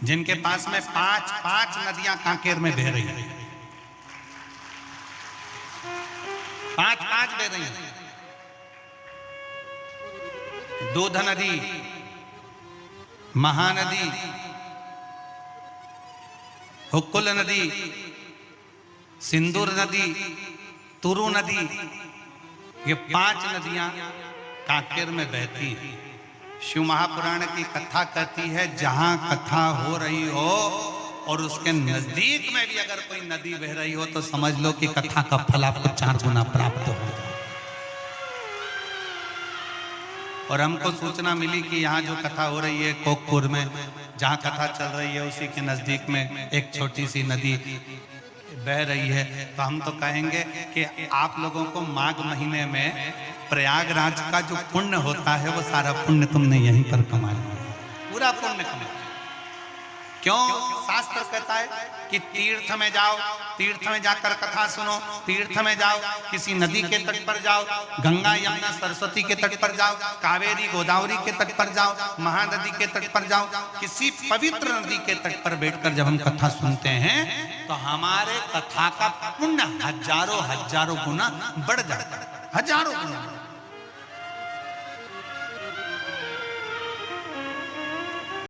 जिनके पास में 5 नदियां कांकेर में बह रही हैं, 5 बह रही हैं। दूध नदी, महानदी, हुक्कुल नदी, सिंदूर नदी, तुरु नदी, ये 5 नदियां कांकेर में बहती हैं। शिव महापुराण की कथा कहती है जहां कथा हो रही हो और उसके नजदीक में भी अगर कोई नदी बह रही हो तो समझ लो कि कथा का फल आपको 4 गुना प्राप्त होगा। और हमको सूचना मिली कि यहाँ जो कथा हो रही है कोकपुर में, जहाँ कथा चल रही है उसी के नजदीक में एक छोटी सी नदी बह रही है। तो हम तो कहेंगे कि आप लोगों को माघ महीने में प्रयागराज का जो पुण्य होता है वो सारा पुण्य तुमने यहीं पर कमा लिया, पूरा पुण्य कमा। क्यों? शास्त्र कहता है कि तीर्थ में जाओ, तीर्थ में जाकर कथा सुनो, तीर्थ में जाओ, किसी नदी के तट पर जाओ, गंगा यमुना सरस्वती के तट पर जाओ, कावेरी गोदावरी के तट पर जाओ, महानदी के तट पर जाओ, किसी पवित्र नदी के तट पर बैठकर जब हम कथा सुनते हैं तो हमारे कथा का पुण्य हजारों गुना बढ़ जाता है, हजारों गुना।